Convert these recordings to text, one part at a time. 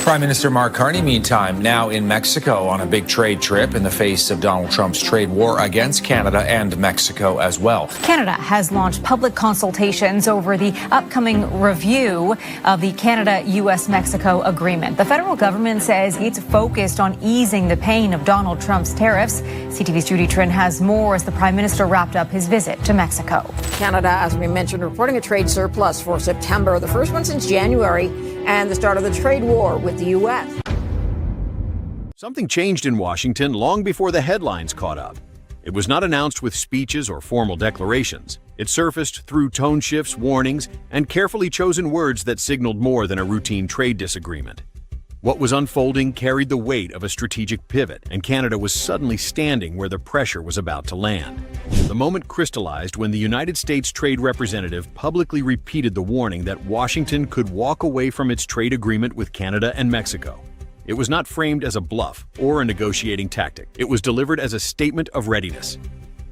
Prime Minister Mark Carney, meantime, now in Mexico on a big trade trip in the face of Donald Trump's trade war against Canada and Mexico as well. Canada has launched public consultations over the upcoming review of the Canada-U.S.-Mexico agreement. The federal government says it's focused on easing the pain of Donald Trump's tariffs. CTV's Judy Trin has more as the Prime Minister wrapped up his visit to Mexico. Canada, as we mentioned, reporting a trade surplus for September, the first one since January, and the start of the trade war with the U.S. Something changed in Washington long before the headlines caught up. It was not announced with speeches or formal declarations. It surfaced through tone shifts, warnings, and carefully chosen words that signaled more than a routine trade disagreement. What was unfolding carried the weight of a strategic pivot, and Canada was suddenly standing where the pressure was about to land. The moment crystallized when the United States Trade Representative publicly repeated the warning that Washington could walk away from its trade agreement with Canada and Mexico. It was not framed as a bluff or a negotiating tactic. It was delivered as a statement of readiness.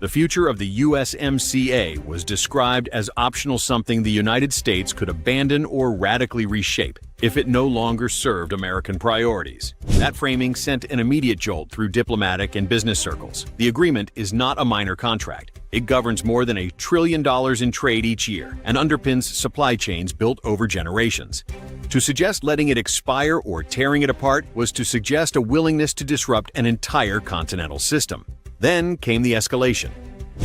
The future of the USMCA was described as optional, something the United States could abandon or radically reshape if it no longer served American priorities. That framing sent an immediate jolt through diplomatic and business circles. The agreement is not a minor contract. It governs more than $1 trillion in trade each year and underpins supply chains built over generations. To suggest letting it expire or tearing it apart was to suggest a willingness to disrupt an entire continental system. Then came the escalation.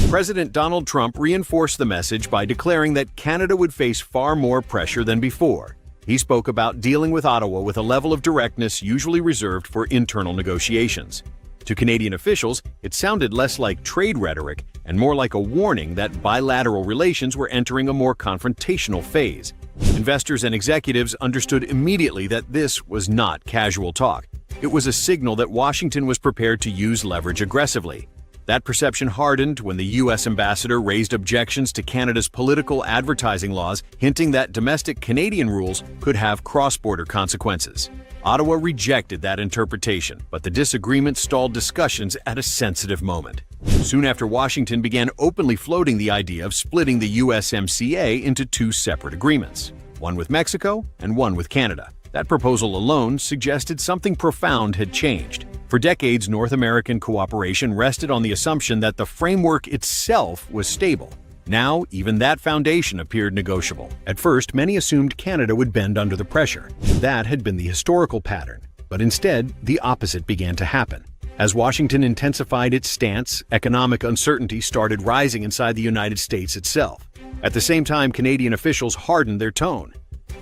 President Donald Trump reinforced the message by declaring that Canada would face far more pressure than before. He spoke about dealing with Ottawa with a level of directness usually reserved for internal negotiations. To Canadian officials, it sounded less like trade rhetoric and more like a warning that bilateral relations were entering a more confrontational phase. Investors and executives understood immediately that this was not casual talk. It was a signal that Washington was prepared to use leverage aggressively. That perception hardened when the U.S. ambassador raised objections to Canada's political advertising laws, hinting that domestic Canadian rules could have cross-border consequences. Ottawa rejected that interpretation, but the disagreement stalled discussions at a sensitive moment. Soon after, Washington began openly floating the idea of splitting the USMCA into two separate agreements, one with Mexico and one with Canada. That proposal alone suggested something profound had changed. For decades, North American cooperation rested on the assumption that the framework itself was stable. Now, even that foundation appeared negotiable. At first, many assumed Canada would bend under the pressure. That had been the historical pattern. But instead, the opposite began to happen. As Washington intensified its stance, economic uncertainty started rising inside the United States itself. At the same time, Canadian officials hardened their tone.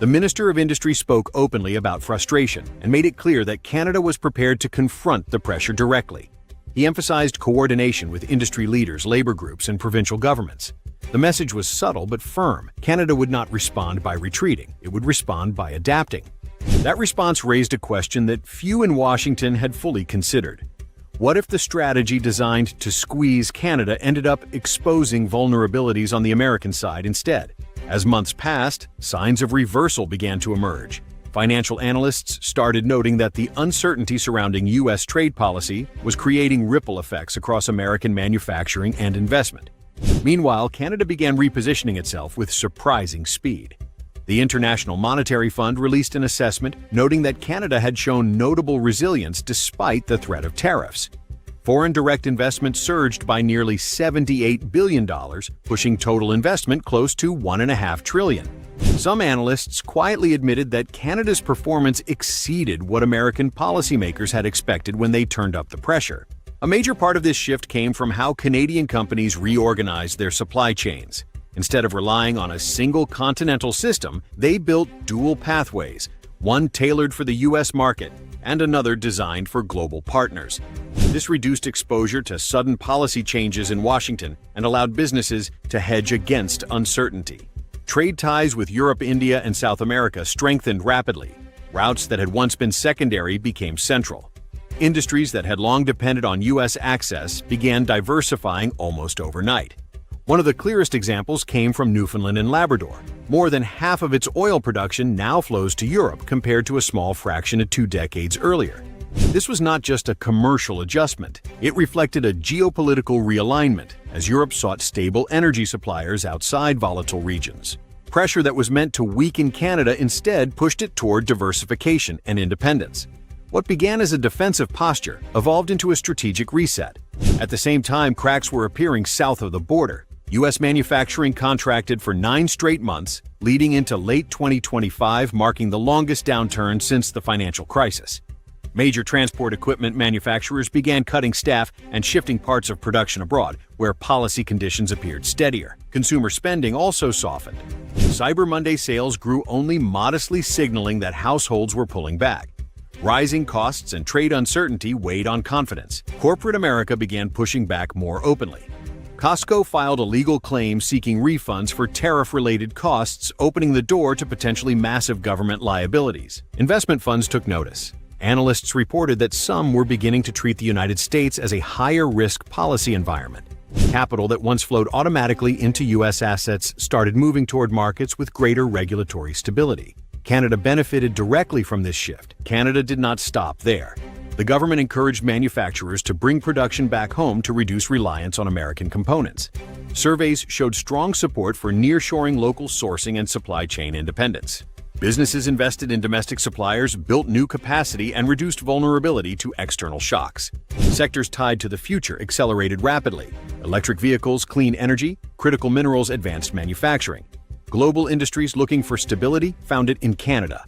The Minister of Industry spoke openly about frustration and made it clear that Canada was prepared to confront the pressure directly. He emphasized coordination with industry leaders, labor groups, and provincial governments. The message was subtle but firm. Canada would not respond by retreating. It would respond by adapting. That response raised a question that few in Washington had fully considered. What if the strategy designed to squeeze Canada ended up exposing vulnerabilities on the American side instead? As months passed, signs of reversal began to emerge. Financial analysts started noting that the uncertainty surrounding U.S. trade policy was creating ripple effects across American manufacturing and investment. Meanwhile, Canada began repositioning itself with surprising speed. The International Monetary Fund released an assessment noting that Canada had shown notable resilience despite the threat of tariffs. Foreign direct investment surged by nearly $78 billion, pushing total investment close to $1.5 trillion. Some analysts quietly admitted that Canada's performance exceeded what American policymakers had expected when they turned up the pressure. A major part of this shift came from how Canadian companies reorganized their supply chains. Instead of relying on a single continental system, they built dual pathways, one tailored for the U.S. market and another designed for global partners. This reduced exposure to sudden policy changes in Washington and allowed businesses to hedge against uncertainty. Trade ties with Europe, India, and South America strengthened rapidly. Routes that had once been secondary became central. Industries that had long depended on U.S. access began diversifying almost overnight. One of the clearest examples came from Newfoundland and Labrador. More than half of its oil production now flows to Europe compared to a small fraction 2 decades earlier. This was not just a commercial adjustment. It reflected a geopolitical realignment as Europe sought stable energy suppliers outside volatile regions. Pressure that was meant to weaken Canada instead pushed it toward diversification and independence. What began as a defensive posture evolved into a strategic reset. At the same time cracks were appearing south of the border, U.S. manufacturing contracted for 9 straight months, leading into late 2025, marking the longest downturn since the financial crisis. Major transport equipment manufacturers began cutting staff and shifting parts of production abroad, where policy conditions appeared steadier. Consumer spending also softened. Cyber Monday sales grew only modestly, signaling that households were pulling back. Rising costs and trade uncertainty weighed on confidence. Corporate America began pushing back more openly. Costco filed a legal claim seeking refunds for tariff-related costs, opening the door to potentially massive government liabilities. Investment funds took notice. Analysts reported that some were beginning to treat the United States as a higher-risk policy environment. Capital that once flowed automatically into U.S. assets started moving toward markets with greater regulatory stability. Canada benefited directly from this shift. Canada did not stop there. The government encouraged manufacturers to bring production back home to reduce reliance on American components. Surveys showed strong support for nearshoring, local sourcing, and supply chain independence. Businesses invested in domestic suppliers, built new capacity, and reduced vulnerability to external shocks. Sectors tied to the future accelerated rapidly. Electric vehicles, clean energy, critical minerals, advanced manufacturing. Global industries looking for stability found it in Canada.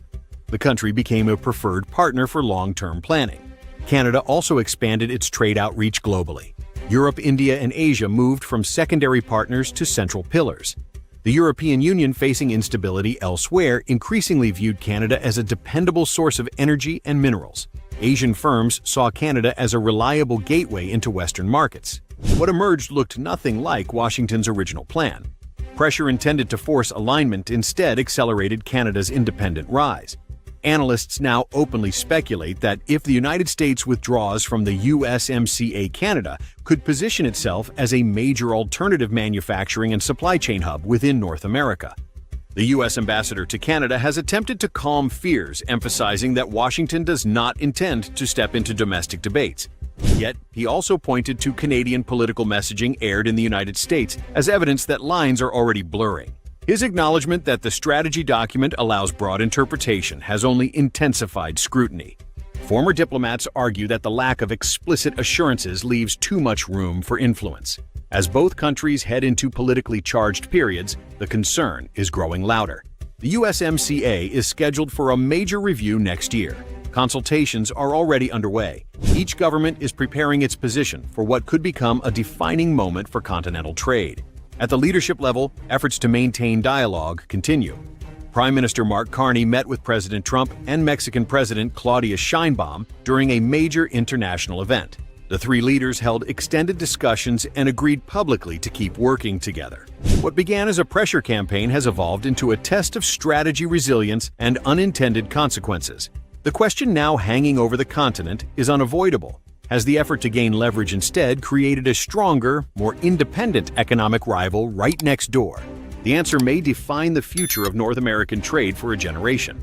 The country became a preferred partner for long-term planning. Canada also expanded its trade outreach globally. Europe, India, and Asia moved from secondary partners to central pillars. The European Union, facing instability elsewhere, increasingly viewed Canada as a dependable source of energy and minerals. Asian firms saw Canada as a reliable gateway into Western markets. What emerged looked nothing like Washington's original plan. Pressure intended to force alignment instead accelerated Canada's independent rise. Analysts now openly speculate that if the United States withdraws from the USMCA, Canada could position itself as a major alternative manufacturing and supply chain hub within North America. The U.S. ambassador to Canada has attempted to calm fears, emphasizing that Washington does not intend to step into domestic debates. Yet, he also pointed to Canadian political messaging aired in the United States as evidence that lines are already blurring. His acknowledgement that the strategy document allows broad interpretation has only intensified scrutiny. Former diplomats argue that the lack of explicit assurances leaves too much room for influence. As both countries head into politically charged periods, the concern is growing louder. The USMCA is scheduled for a major review next year. Consultations are already underway. Each government is preparing its position for what could become a defining moment for continental trade. At the leadership level, efforts to maintain dialogue continue. Prime Minister Mark Carney met with President Trump and Mexican President Claudia Sheinbaum during a major international event. The three leaders held extended discussions and agreed publicly to keep working together. What began as a pressure campaign has evolved into a test of strategy, resilience, and unintended consequences. The question now hanging over the continent is unavoidable. Has the effort to gain leverage instead created a stronger, more independent economic rival right next door? The answer may define the future of North American trade for a generation.